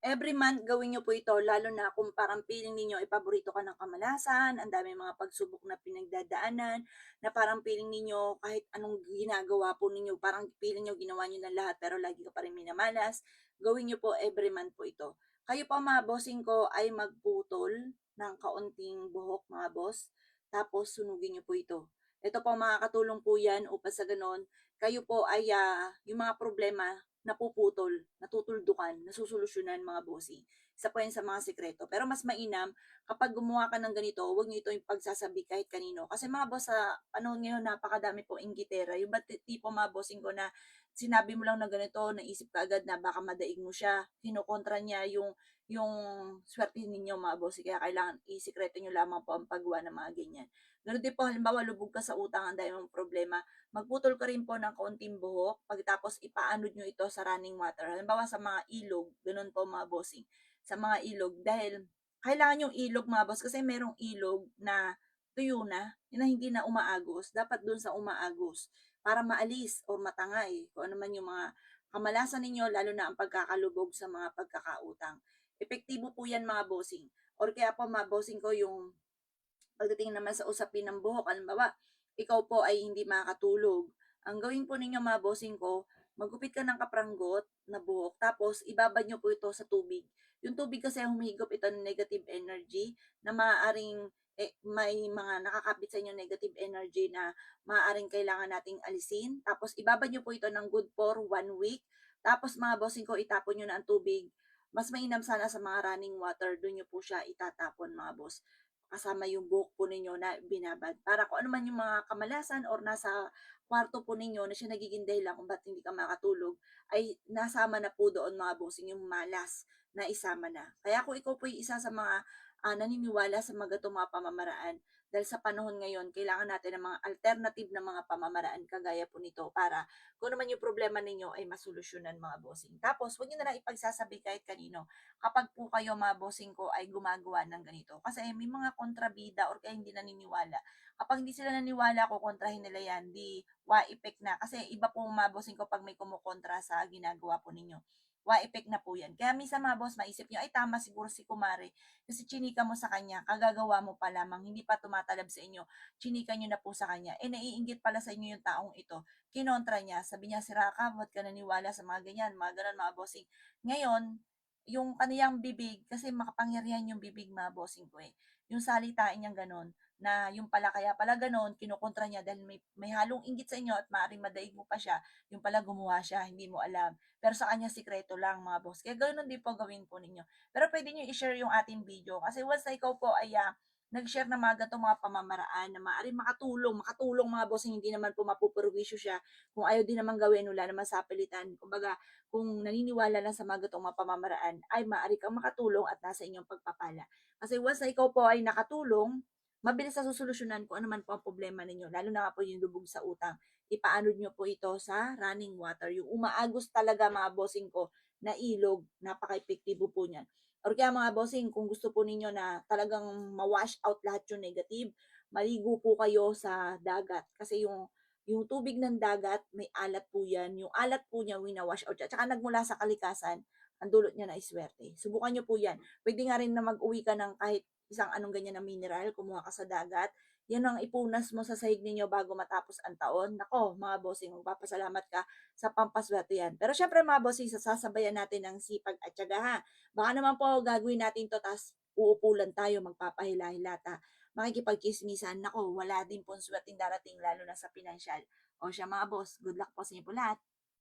Every month gawin niyo po ito lalo na kung parang feeling ninyo ay paborito ka ng kamalasan, ang daming mga pagsubok na pinagdadaanan, na parang feeling ninyo kahit anong ginagawa po ninyo, parang feeling niyo ginawa niyo na lahat pero lagi ka pa rin minamalas, gawin niyo po every month po ito. Kayo po mga bossing ko ay magputol ng kaunting buhok mga boss, tapos sunugin niyo po ito. Ito po makakatulong po yan upang sa ganon, kayo po ay yung mga problema napuputol, natutuldukan, nasusolusyunan mga bossing. Isa po yan sa mga sikreto. Pero mas mainam, kapag gumawa ka ng ganito, huwag niyo ito yung pagsasabi kahit kanino. Kasi mga boss, sa panahon ngayon, napakadami po inggitera. Yung ba't tipo mga bossing ko na sinabi mo lang na ganito, naisip ka agad na baka madaig mo siya, kinokontra niya yung swerte ninyo mga bossing. Kaya kailangan isikreto nyo lamang po ang paggawa ng mga ganyan. Ganun din po, halimbawa, lubog ka sa utang, ang dami mong problema, magputol ka rin po ng kaunting buhok, pagkatapos ipaanod nyo ito sa running water. Halimbawa sa mga ilog, ganun po mga bossing, sa mga ilog, dahil kailangan yung ilog mga boss, kasi merong ilog na tuyo na hindi na umaagos, dapat dun sa umaagos, para maalis o matangay kung ano man yung mga kamalasan ninyo, lalo na ang pagkakalubog sa mga pagkakautang. Epektibo po yan mga bossing. Or kaya po mga bossing ko yung pagdating naman sa usapin ng buhok, halimbawa, ikaw po ay hindi makakatulog. Ang gawin po ninyo mga bossing ko, magupit ka ng kapranggot na buhok, tapos ibabad nyo po ito sa tubig. Yung tubig kasi humihigop ito ng negative energy na maaaring may mga nakakapit sa inyo negative energy na maaaring kailangan nating alisin. Tapos ibabad nyo po ito ng good for 1 week. Tapos mga bossing ko, itapon nyo na ang tubig. Mas mainam sana sa mga running water, doon nyo po siya itatapon mga boss, kasama yung buhok po ninyo na binabad. Para kung ano man yung mga kamalasan or nasa kwarto po ninyo na siya nagiging dahilan kung ba't hindi ka makatulog, ay nasama na po doon mga bossing yung malas na isama na. Kaya kung ikaw po yung isa sa mga naniniwala sa mga gatong mga pamamaraan, dahil sa panahon ngayon, kailangan natin ng mga alternative na mga pamamaraan kagaya po nito para kung ano man yung problema ninyo ay masolusyonan mga bossing. Tapos, huwag nyo na lang ipagsasabi kahit kanino kapag po kayo mga bossing ko ay gumagawa ng ganito. Kasi may mga kontrabida or kaya hindi naniniwala. Kapag hindi sila naniwala, kukontrahin nila yan, di wa-effect na. Kasi iba po mga bossing ko pag may kumukontra sa ginagawa po ninyo. Wa-effect na po yan. Kaya minsan mga boss, maisip nyo, ay tama siguro si Kumare. Kasi chinika mo sa kanya, kagagawa mo pa lamang, hindi pa tumatalab sa inyo. Chinika nyo na po sa kanya. Eh, naiinggit pala sa inyo yung taong ito. Kinontra niya. Sabi niya, sira ka, ba't ka naniwala sa mga ganyan, mga ganun mga bossing. Ngayon, yung kaniyang bibig, kasi makapangyarihan yung bibig mga bossing ko eh. Yung salitain niyang gano'n, na yung pala kaya pala gano'n, kinukontra niya dahil may halong inggit sa inyo at maaaring madaig mo pa siya, yung pala gumawa siya, hindi mo alam. Pero sa kanya sikreto lang mga boss. Kaya gano'n din po gawin po ninyo. Pero pwede niyo i-share yung ating video kasi once na ikaw po ay nag-share ng mga ganitong mga pamamaraan na maaaring makatulong mga boss, hindi naman po mapupurwisyo siya. Kung ayaw din naman gawin, wala naman sa pilitan. Kumbaga, kung naniniwala lang sa mga ganitong mga pamamaraan, ay maaari kang makatulong at nasa inyong pagpapala. Kasi once na ikaw po ay nakatulong, mabilis na susolusyunan kung ano man po ang problema ninyo, lalo na nga po yung lubog sa utang. Ipaanod nyo po ito sa running water. Yung umaagos talaga mga bossing ko na ilog, napaka-epektibo po niyan. Or kaya mga bossing, kung gusto po ninyo na talagang ma-wash out lahat yung negative, maligo po kayo sa dagat. Kasi yung tubig ng dagat, may alat po yan. Yung alat po niya, wina-wash out siya. Tsaka nagmula sa kalikasan, ang dulot niya na iswerte. Subukan niyo po yan. Pwede nga rin na mag-uwi ka ng kahit isang anong ganyan na mineral, kumuha ka sa dagat. Yan ang ipunas mo sa sahig ninyo bago matapos ang taon. Nako, mga bossing, magpapasalamat ka sa pampaswerte yan. Pero syempre mga bossing, sasabayan natin ng sipag at tiyaga ha. Baka naman po gagawin natin to, tas uupulan tayo, magpapahila-hilata, makikipagkismisan, nako, wala din pong swerteng darating lalo na sa pinansyal. O siya mga boss, good luck po sa inyo po lahat.